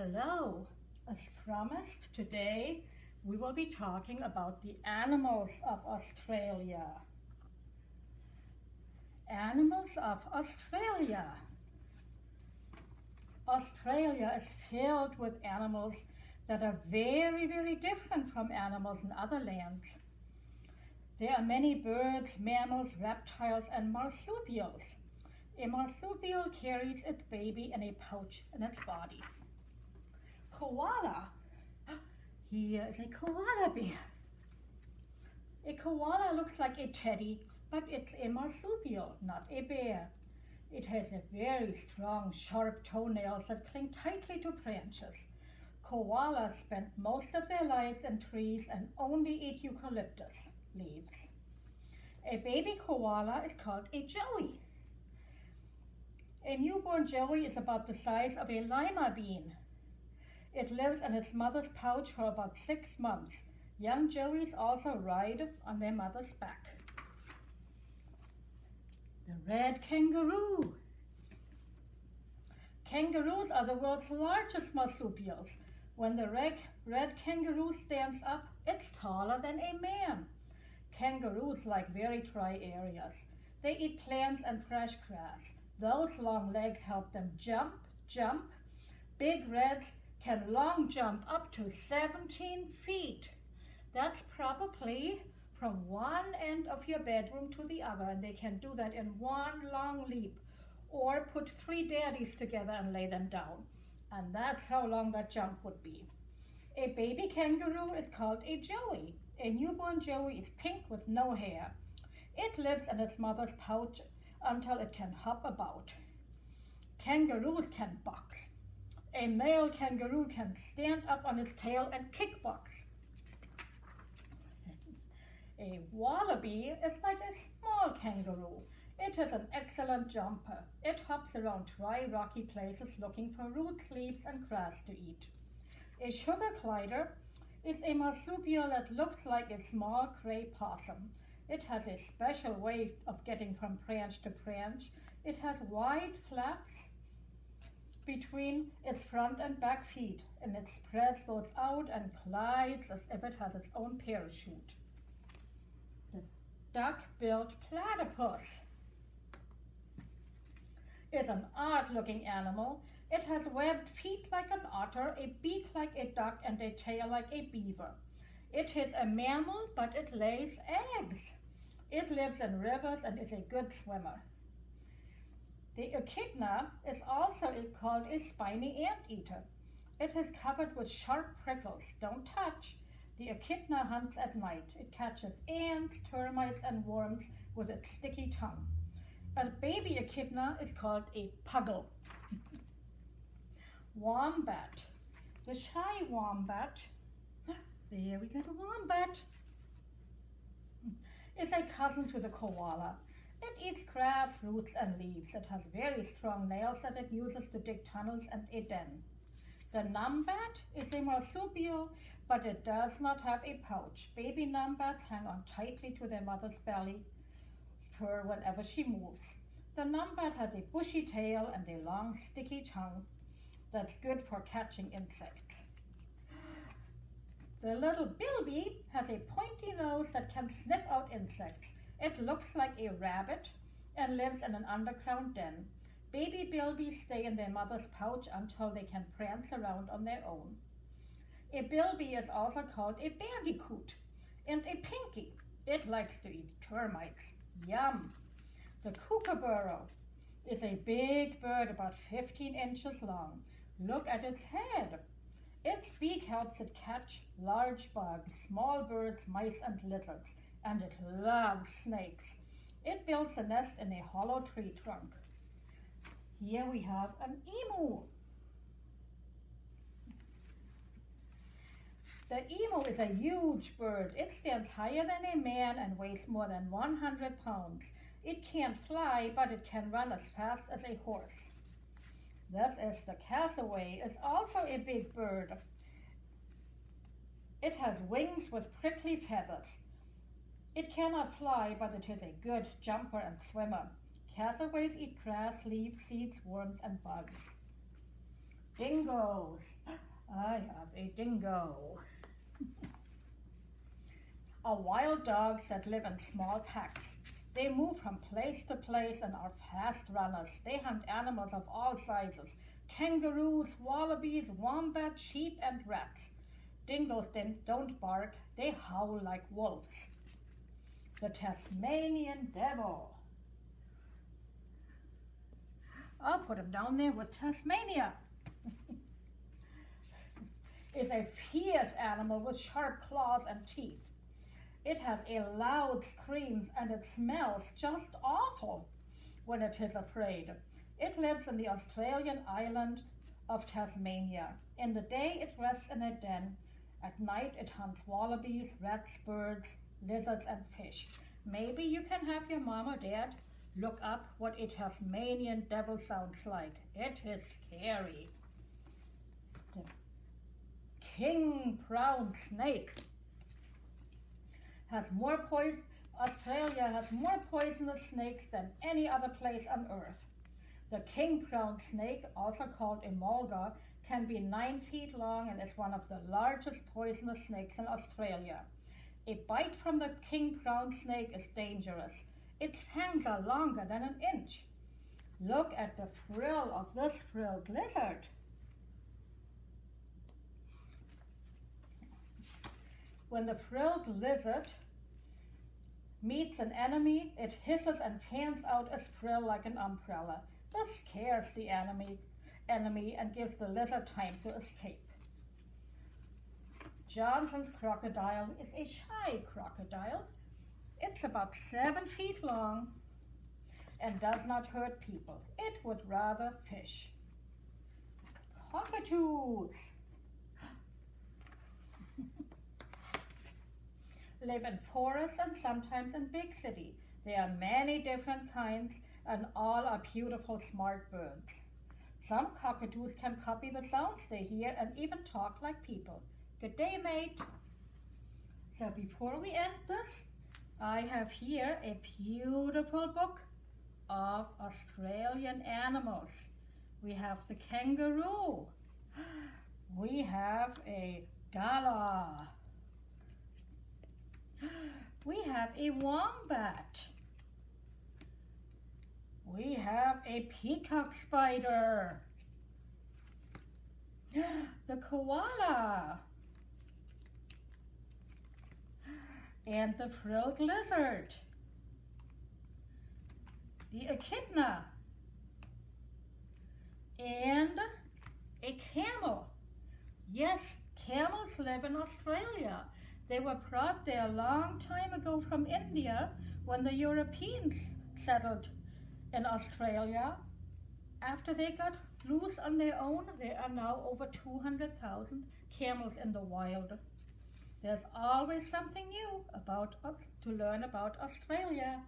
Hello. As promised, today we will be talking about the animals of Australia. Animals of Australia. Australia is filled with animals that are very, very different from animals in other lands. There are many birds, mammals, reptiles, and marsupials. A marsupial carries its baby in a pouch in its body. Koala. Here is a koala bear. A koala looks like a teddy, but it's a marsupial, not a bear. It has a very strong, sharp toenails that cling tightly to branches. Koalas spend most of their lives in trees and only eat eucalyptus leaves. A baby koala is called a joey. A newborn joey is about the size of a lima bean. It lives in its mother's pouch for about 6 months. Young joeys also ride on their mother's back. The red kangaroo. Kangaroos are the world's largest marsupials. When the red kangaroo stands up, it's taller than a man. Kangaroos like very dry areas. They eat plants and fresh grass. Those long legs help them jump. Big reds can long jump up to 17 feet. That's probably from one end of your bedroom to the other, and they can do that in one long leap, or put 3 daddies together and lay them down. And that's how long that jump would be. A baby kangaroo is called a joey. A newborn joey is pink with no hair. It lives in its mother's pouch until it can hop about. Kangaroos can box. A male kangaroo can stand up on its tail and kickbox. A wallaby is like a small kangaroo. It is an excellent jumper. It hops around dry, rocky places looking for roots, leaves, and grass to eat. A sugar glider is a marsupial that looks like a small gray possum. It has a special way of getting from branch to branch. It has wide flaps between its front and back feet, and it spreads those out and glides as if it has its own parachute. The duck-billed platypus is an odd-looking animal. It has webbed feet like an otter, a beak like a duck, and a tail like a beaver. It is a mammal, but it lays eggs. It lives in rivers and is a good swimmer. The echidna is also called a spiny anteater. It is covered with sharp prickles. Don't touch. The echidna hunts at night. It catches ants, termites, and worms with its sticky tongue. A baby echidna is called a puggle. Wombat. The shy wombat, there we go, the wombat, is a cousin to the koala. It eats grass, roots, and leaves. It has very strong nails that it uses to dig tunnels and a den. The numbat is a marsupial, but it does not have a pouch. Baby numbats hang on tightly to their mother's belly fur whenever she moves. The numbat has a bushy tail and a long, sticky tongue that's good for catching insects. The little bilby has a pointy nose that can sniff out insects. It looks like a rabbit and lives in an underground den. Baby bilbies stay in their mother's pouch until they can prance around on their own. A bilby is also called a bandicoot and a pinky. It likes to eat termites. Yum! The kookaburra is a big bird about 15 inches long. Look at its head. Its beak helps it catch large bugs, small birds, mice, and lizards, and it loves snakes. It builds a nest in a hollow tree trunk. Here we have an emu. The emu is a huge bird. It stands higher than a man and weighs more than 100 pounds. It can't fly, but it can run as fast as a horse. This is the cassowary, is also a big bird. It has wings with prickly feathers. It cannot fly, but it is a good jumper and swimmer. Cassowaries eat grass, leaves, seeds, worms, and bugs. Dingoes. I have a dingo. Are wild dogs that live in small packs. They move from place to place and are fast runners. They hunt animals of all sizes: kangaroos, wallabies, wombats, sheep, and rats. Dingoes don't bark, they howl like wolves. The Tasmanian devil. I'll put him down there with Tasmania. Is a fierce animal with sharp claws and teeth. It has a loud screams and it smells just awful when it is afraid. It lives in the Australian island of Tasmania. In the day it rests in a den. At night it hunts wallabies, rats, birds, lizards, and fish. Maybe you can have your mom or dad look up what a Tasmanian devil sounds like. It is scary. The king brown snake has more poison. Australia has more poisonous snakes than any other place on earth. The king brown snake, also called a mulga, can be 9 feet long and is one of the largest poisonous snakes in Australia. A bite from the king brown snake is dangerous. Its fangs are longer than an inch. Look at the frill of this frilled lizard. When the frilled lizard meets an enemy, it hisses and fans out its frill like an umbrella. This scares the enemy and gives the lizard time to escape. Johnson's crocodile is a shy crocodile. It's about 7 feet long and does not hurt people. It would rather fish. Cockatoos live in forests and sometimes in big cities. There are many different kinds and all are beautiful, smart birds. Some cockatoos can copy the sounds they hear and even talk like people. Good day, mate. So before we end this, I have here a beautiful book of Australian animals. We have the kangaroo. We have a galah. We have a wombat. We have a peacock spider. The koala. And the frilled lizard. The echidna. And a camel. Yes, camels live in Australia. They were brought there a long time ago from India when the Europeans settled in Australia. After they got loose on their own, there are now over 200,000 camels in the wild. There's always something new to learn about Australia.